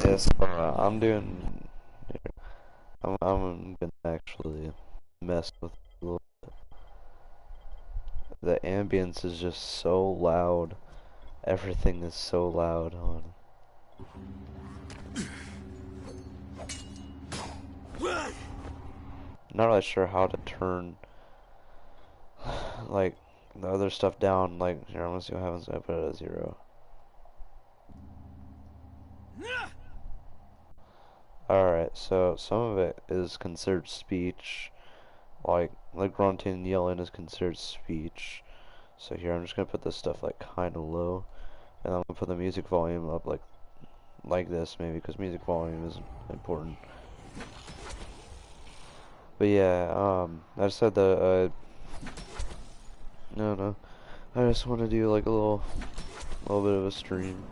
Yes, I'm doing. I'm gonna actually mess with it a little. The ambience is just so loud. Everything is so loud on. Not really sure how to turn like the other stuff down. Like here, I'm gonna see what happens when I put it at 0. Alright, so some of it is considered speech. Like grunting and yelling is considered speech. So here, I'm just gonna put this stuff like kind of low, and I'm gonna put the music volume up like this maybe, because music volume is important. But yeah, I just had the no, I just want to do like a little bit of a stream,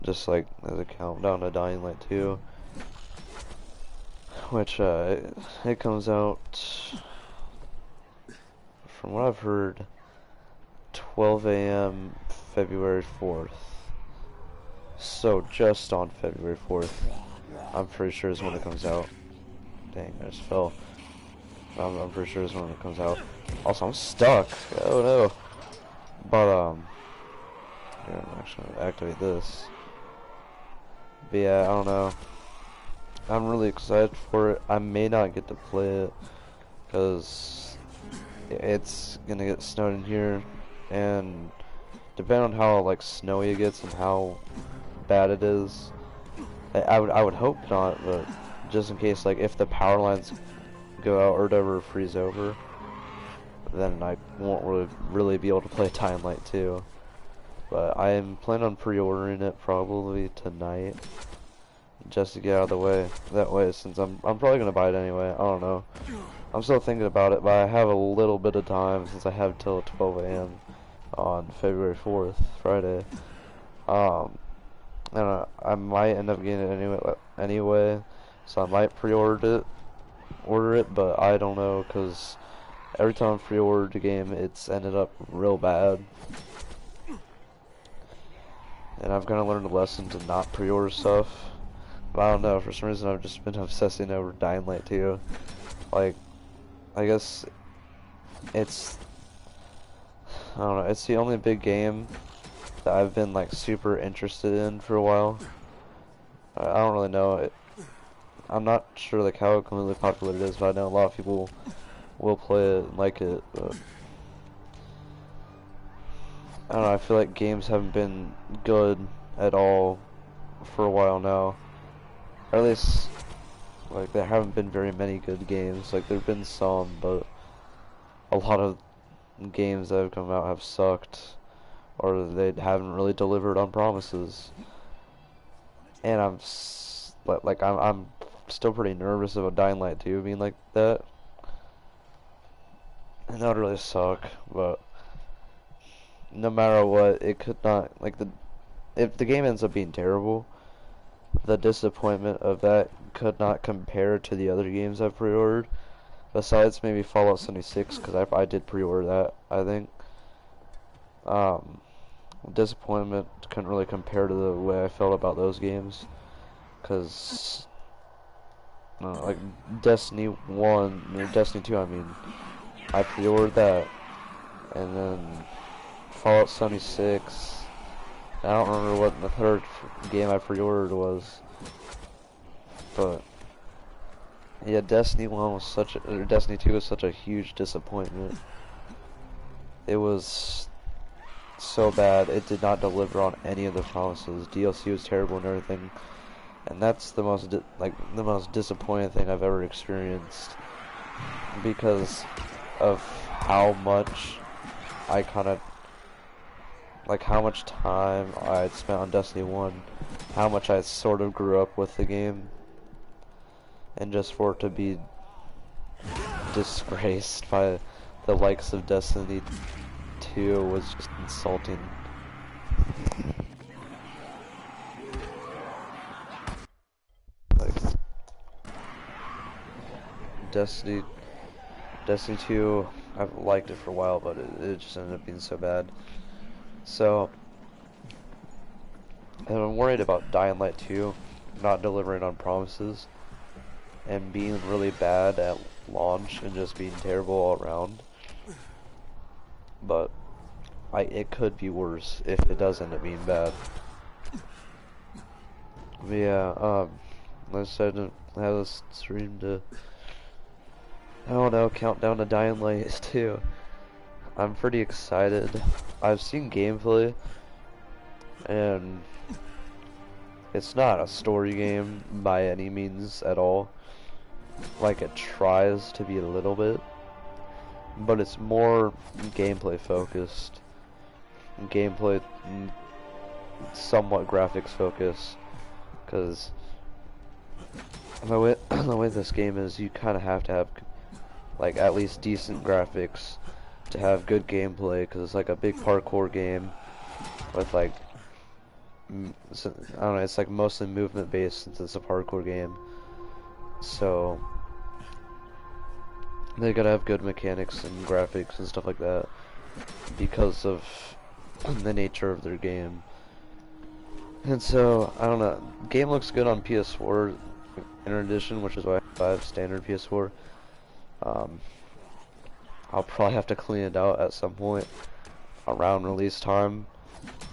just like as a countdown to Dying Light 2, which it comes out, from what I've heard, 12 a.m. February 4th. So just on February 4th, I'm pretty sure is when it comes out. Dang, I just fell. I'm pretty sure is when it comes out. Also, I'm stuck. Oh no. But yeah, I'm actually gonna activate this. But yeah, I don't know. I'm really excited for it. I may not get to play it because it's gonna get snowed in here, and depending on how like snowy it gets and how bad it is, I would hope not, but just in case, like if the power lines go out or whatever, freeze over, then I won't really be able to play Dying Light 2. But I am planning on pre-ordering it probably tonight, just to get out of the way. That way, since I'm probably gonna buy it anyway. I don't know. I'm still thinking about it, but I have a little bit of time since I have till 12 a.m. on February 4th, Friday. And I might end up getting it anyway, so I might order it, but I don't know, because every time I pre-ordered the game, it's ended up real bad. And I've kind of learned a lesson to not pre-order stuff. But I don't know, for some reason I've just been obsessing over Dying Light 2. Like, I guess it's, I don't know, it's the only big game that I've been like super interested in for a while. I don't really know it. I'm not sure like how completely popular it is, but I know a lot of people will play it and like it. But I don't know, I feel like games haven't been good at all for a while now. Or at least, like, there haven't been very many good games. Like, there've been some, but a lot of games that have come out have sucked, or they haven't really delivered on promises. And I'm still pretty nervous about Dying Light 2 being like that. And that would really suck, but no matter what, it could not, like, if the game ends up being terrible, the disappointment of that could not compare to the other games I've pre-ordered. Besides maybe Fallout 76, because I did pre-order that, I think. Disappointment couldn't really compare to the way I felt about those games. Because, like, Destiny 1, or Destiny 2, I mean, I pre-ordered that. And then Fallout 76, I don't remember what the third game I pre-ordered was. But yeah, Destiny 1 was or Destiny 2 was such a huge disappointment. It was so bad. It did not deliver on any of the promises. DLC was terrible and everything. And that's the most the most disappointing thing I've ever experienced, because of how much I kind of like how much time I had spent on Destiny 1, how much I sort of grew up with the game. And just for it to be disgraced by the likes of Destiny 2 was just insulting. Like, Destiny 2, I've liked it for a while, but it just ended up being so bad. So, And I'm worried about Dying Light 2 not delivering on promises and being really bad at launch and just being terrible all around. But it could be worse if it does end up being bad. But yeah, I decided to have this stream to, I don't know, count down to Dying Light 2. I'm pretty excited. I've seen gameplay, and it's not a story game by any means at all. Like, it tries to be a little bit, but it's more gameplay focused. Gameplay, somewhat graphics focused, because the way this game is, you kind of have to have like at least decent graphics to have good gameplay, because it's like a big parkour game with like, so, I don't know, it's like mostly movement based since it's a parkour game, so they gotta have good mechanics and graphics and stuff like that because of the nature of their game. And so, I don't know, game looks good on PS4 in addition, which is why I have standard PS4. I'll probably have to clean it out at some point around release time,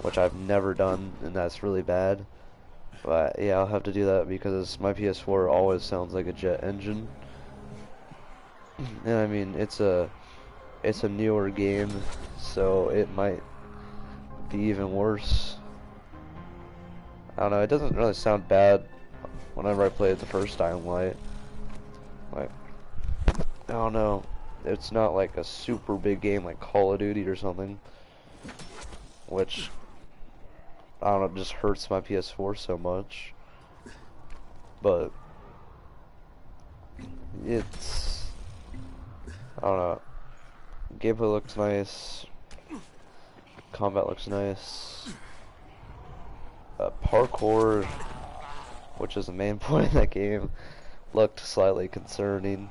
which I've never done, and that's really bad. But yeah, I'll have to do that because my PS4 always sounds like a jet engine. And I mean, it's a newer game, so it might be even worse. I don't know, it doesn't really sound bad whenever I played the first Dying Light. Like, I don't know, it's not like a super big game like Call of Duty or something, which, I don't know, just hurts my PS4 so much. But it's, I don't know, gameplay looks nice, combat looks nice, parkour, which is the main point of that game, looked slightly concerning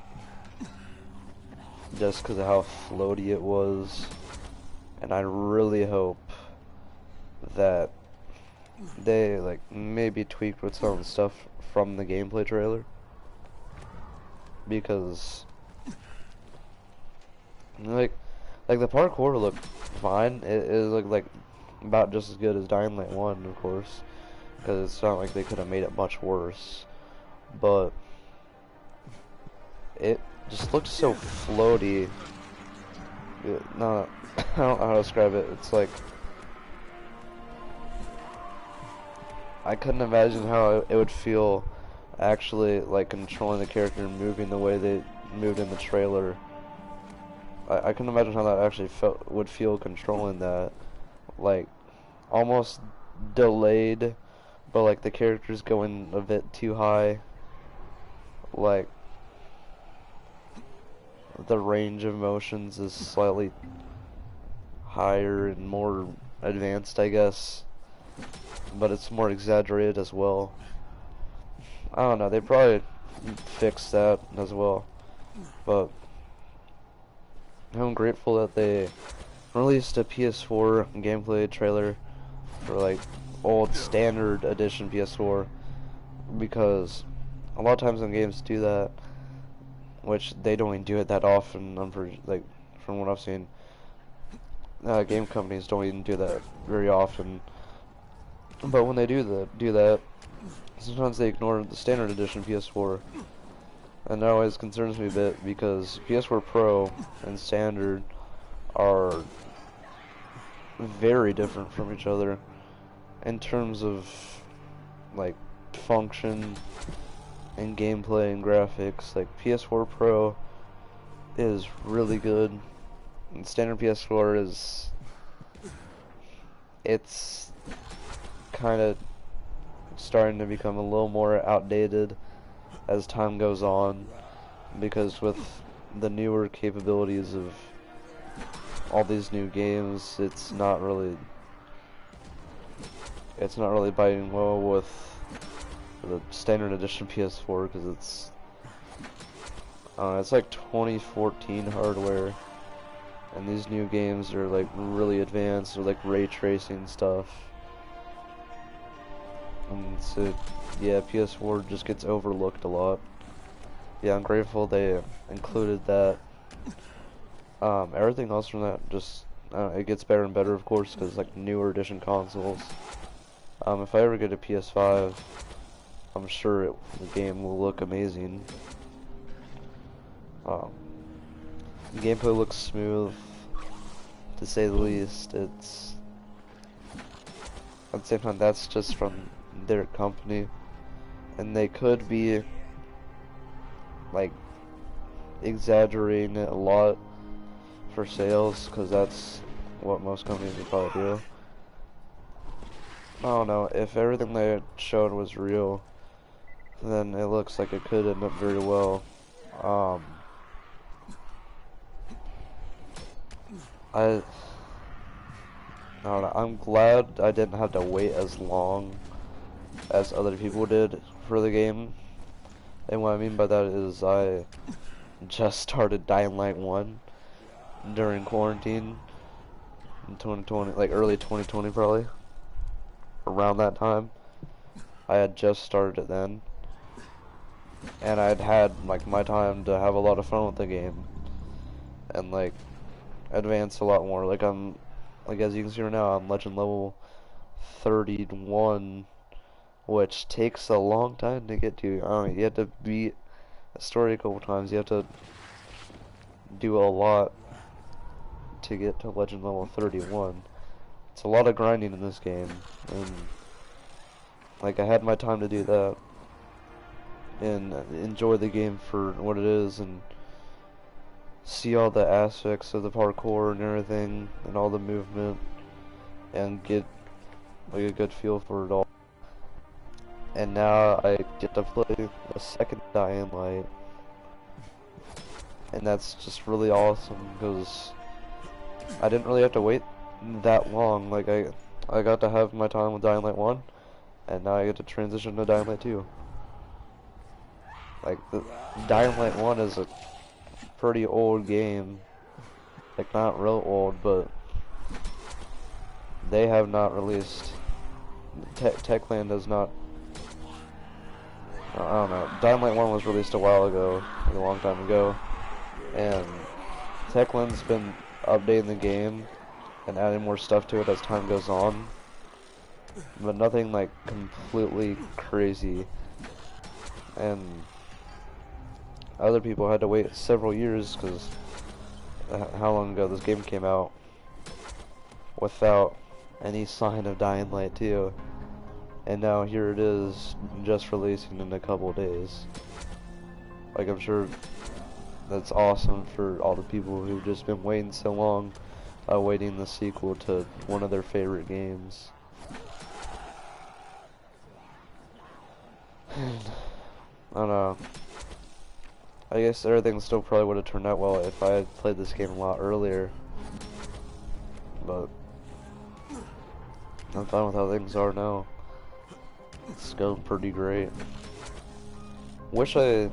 just because of how floaty it was, and I really hope that they like maybe tweaked with some stuff from the gameplay trailer, because like the parkour looked fine. It looked like about just as good as Dying Light 1, of course, because it's not like they could have made it much worse, but it just looks so floaty. No, I don't know how to describe it. It's like, I couldn't imagine how it would feel actually like controlling the character and moving the way they moved in the trailer. I couldn't imagine how that actually would feel controlling that, like almost delayed, but like the character's going a bit too high, like the range of motions is slightly higher and more advanced, I guess, but it's more exaggerated as well. I don't know, they probably fixed that as well, but I'm grateful that they released a PS4 gameplay trailer for like old standard edition PS4, because a lot of times when games do that, which they don't even do it that often, like from what I've seen, game companies don't even do that very often. But when they do that, sometimes they ignore the standard edition PS4, and that always concerns me a bit, because PS4 Pro and standard are very different from each other in terms of like function and gameplay and graphics. Like PS4 Pro is really good, and standard PS4 is, it's kind of starting to become a little more outdated as time goes on, because with the newer capabilities of all these new games, it's not really biting well with the standard edition PS4, because it's like 2014 hardware, and these new games are like really advanced with like ray tracing stuff. And so, yeah, PS4 just gets overlooked a lot. Yeah, I'm grateful they included that. Everything else from that just, it gets better and better, of course, because like newer edition consoles. If I ever get a PS5, I'm sure the game will look amazing. The gameplay looks smooth, to say the least. It's, at the same time, that's just from their company, and they could be like exaggerating it a lot for sales, because that's what most companies would probably do. I don't know, if everything they showed was real, then it looks like it could end up very well. I don't know, I'm glad I didn't have to wait as long as other people did for the game. And what I mean by that is I just started Dying Light 1 during quarantine in 2020, like early 2020 probably. Around that time. I had just started it then. And I'd had like my time to have a lot of fun with the game. And like advance a lot more. Like I'm, like as you can see right now, I'm legend level 31, which takes a long time to get to. You have to beat a story a couple times. You have to do a lot to get to legend level 31. It's a lot of grinding in this game, and like I had my time to do that and enjoy the game for what it is and see all the aspects of the parkour and everything and all the movement and get like a good feel for it all. And now I get to play the second Dying Light, and that's just really awesome because I didn't really have to wait that long. Like I got to have my time with Dying Light 1, and now I get to transition to Dying Light 2. Like the Dying Light 1 is a pretty old game. Like not real old, but they have not released. Techland does not. I don't know. Dying Light 1 was released a while ago, like a long time ago, and Techland's been updating the game and adding more stuff to it as time goes on, but nothing like completely crazy. And other people had to wait several years because how long ago this game came out without any sign of Dying Light 2, and now here it is, just releasing in a couple days. Like I'm sure that's awesome for all the people who've just been waiting so long, awaiting the sequel to one of their favorite games. And I don't know. I guess everything still probably would have turned out well if I had played this game a lot earlier. But I'm fine with how things are now. It's going pretty great. Wish I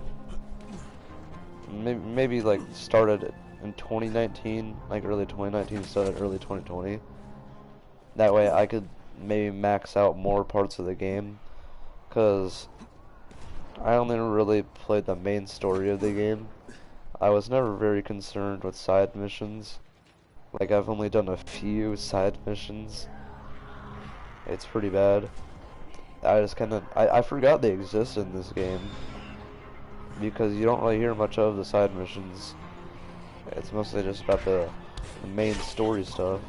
maybe like started in 2019, like early 2019 instead of early 2020. That way I could maybe max out more parts of the game, cause I only really played the main story of the game. I was never very concerned with side missions. Like I've only done a few side missions. It's pretty bad. I just I forgot they exist in this game, because you don't really hear much of the side missions. It's mostly just about the main story stuff,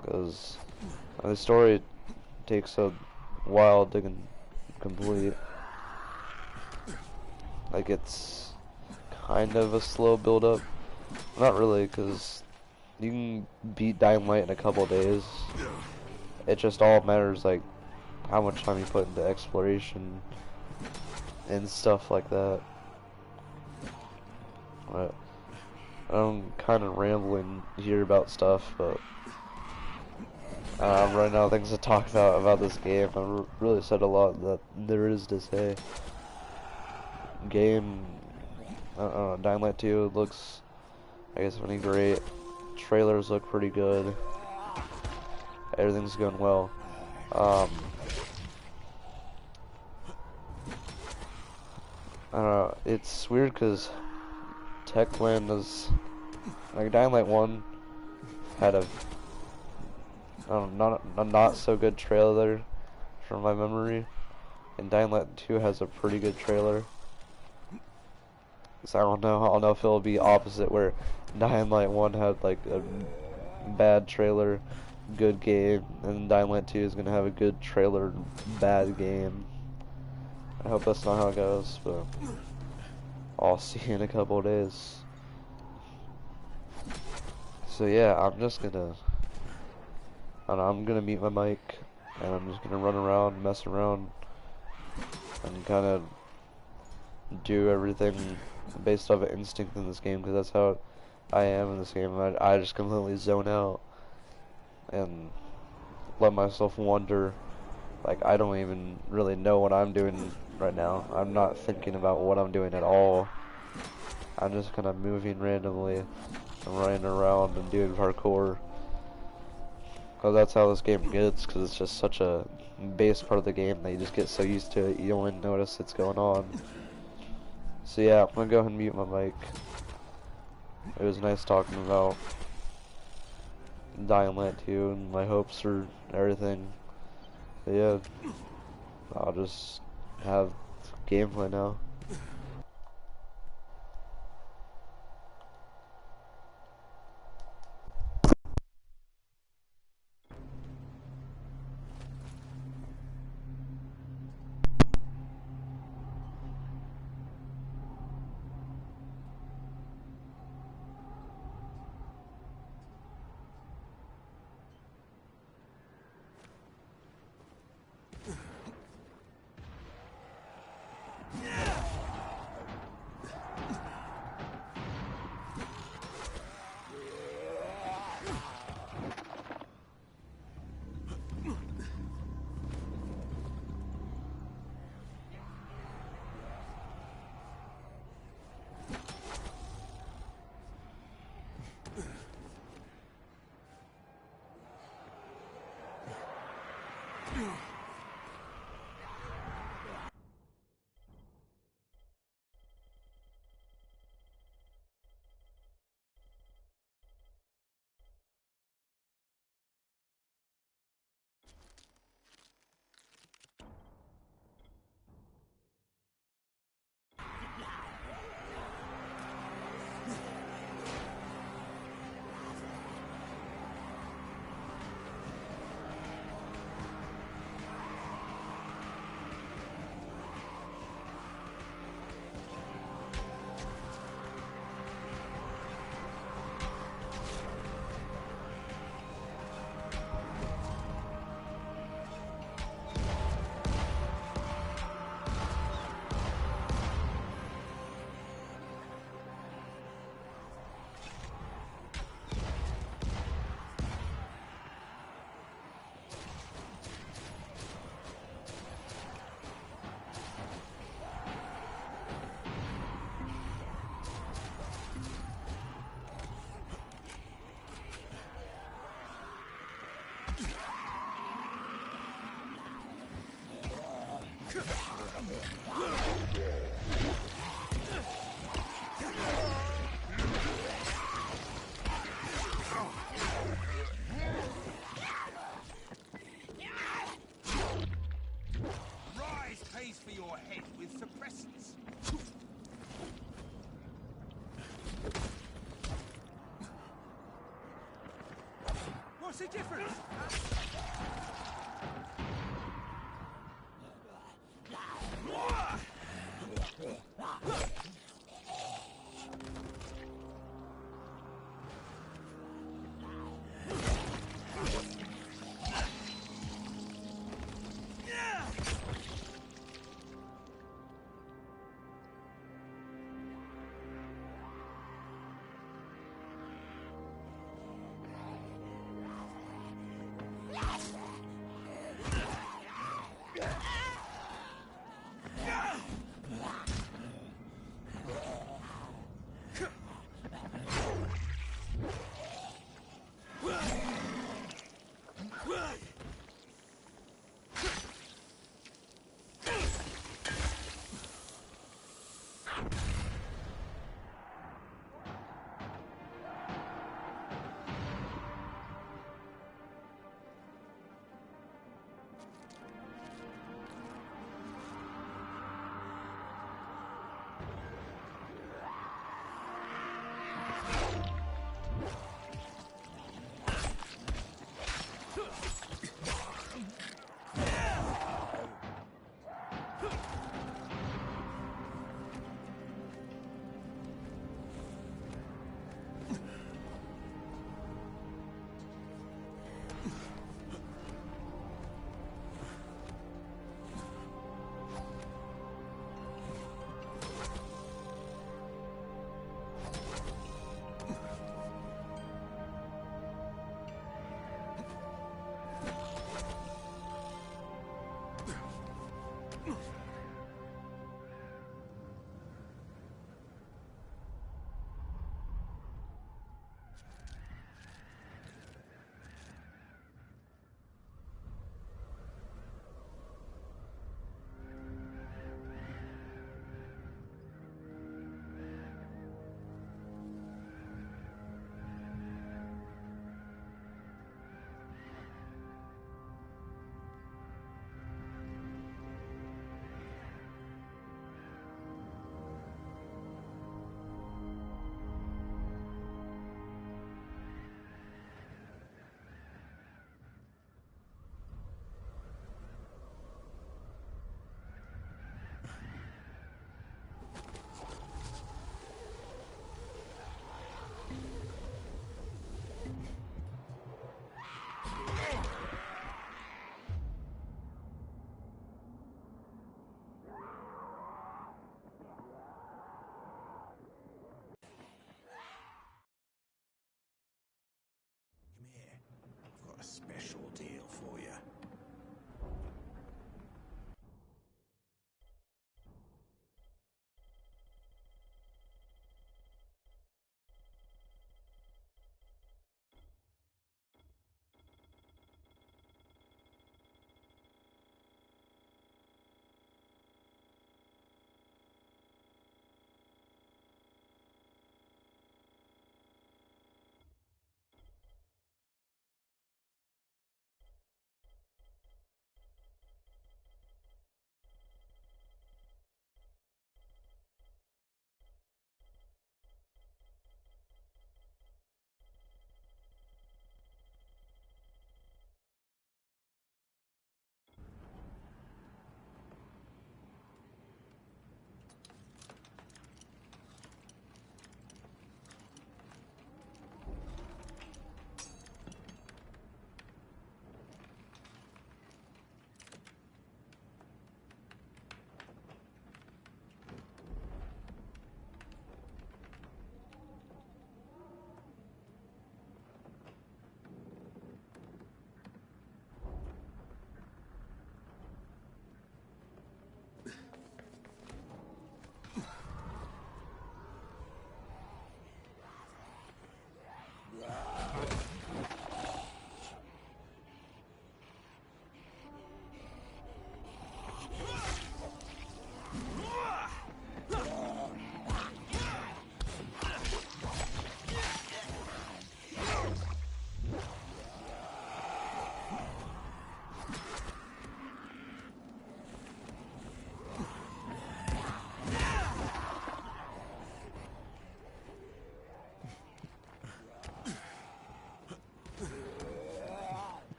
because the story takes a while to complete. Like it's kind of a slow build up. Not really, because you can beat Dying Light in a couple days. It just all matters like how much time you put into exploration and stuff like that. But I'm kind of rambling here about stuff, but right now things to talk about this game. I've really said a lot that there is to say. Game, Dying Light 2 looks, I guess, really great. Trailers look pretty good. Everything's going well. Um, I don't know. It's weird because Techland is like Dying Light 1 had a I don't know, not a not so good trailer from my memory, and Dying Light 2 has a pretty good trailer. So I don't know if it'll be opposite where Dying Light 1 had like a bad trailer, good game, and Dying Light 2 is gonna have a good trailer, bad game. I hope that's not how it goes, but I'll see in a couple of days. So yeah, I'm gonna mute my mic, and I'm just gonna run around, mess around, and kind of do everything based off of instinct in this game, because that's how I am in this game. I just completely zone out and let myself wander. Like, I don't even really know what I'm doing right now. I'm not thinking about what I'm doing at all. I'm just kind of moving randomly and running around and doing parkour. Because that's how this game gets, because it's just such a base part of the game that you just get so used to it, you don't even notice it's going on. So yeah, I'm gonna go ahead and mute my mic. It was nice talking about Dying Light 2 and my hopes for everything. But yeah, I'll just have gameplay now. For your head with suppressants. What's the difference?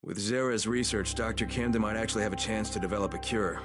With Zera's research, Dr. Camden might actually have a chance to develop a cure.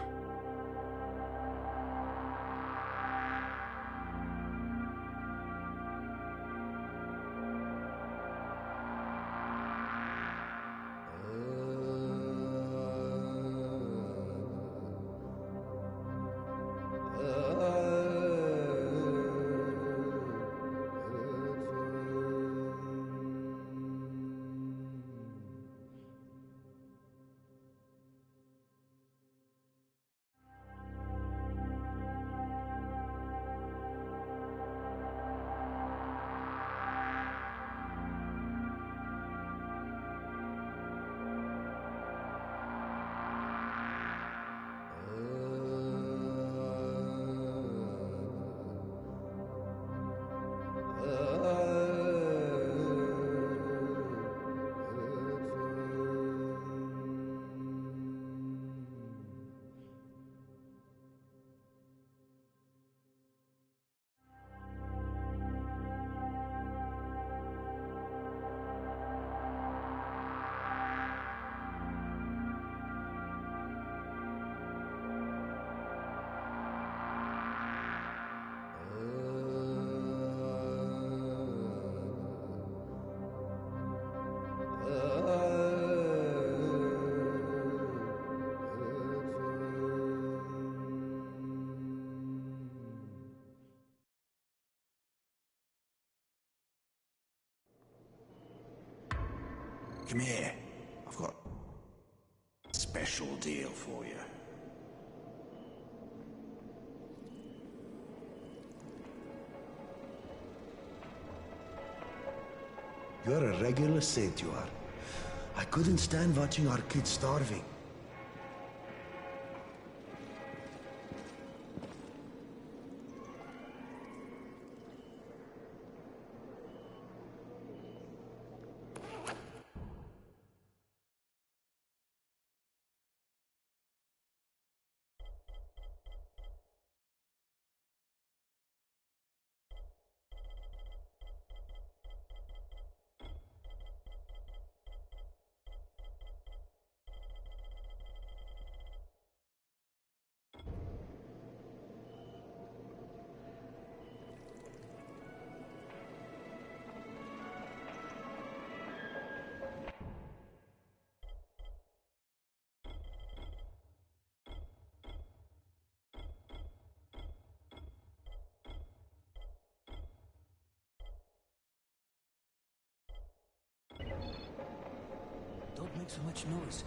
Come here. I've got a special deal for you. You're a regular saint, you are. I couldn't stand watching our kids starving. Don't make so much noise.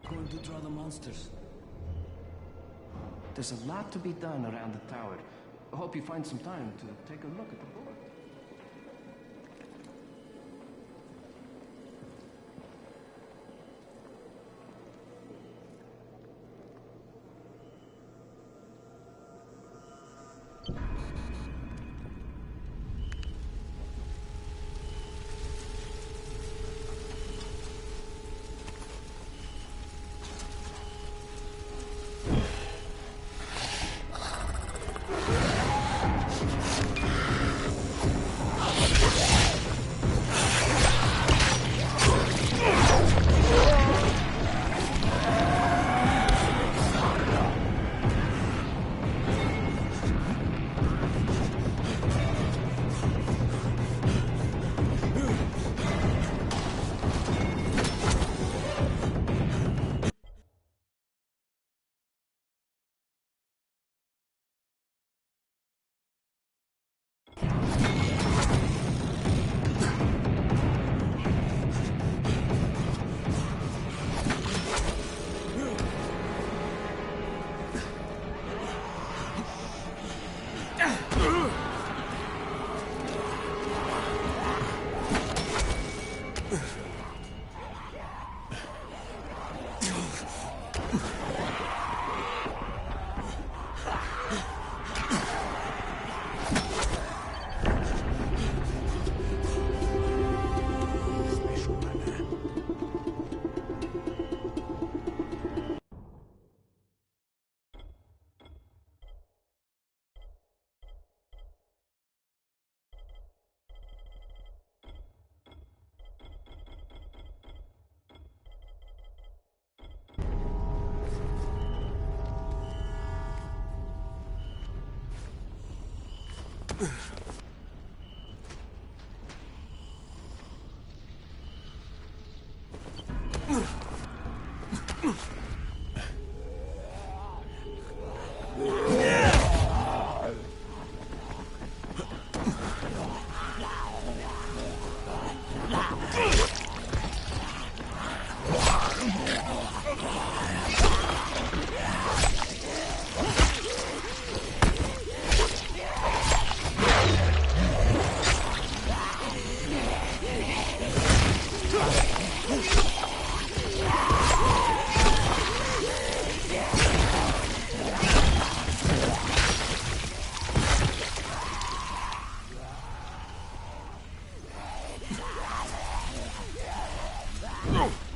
Going to draw the monsters. There's a lot to be done around the tower. I hope you find some time to take a look at the board. No!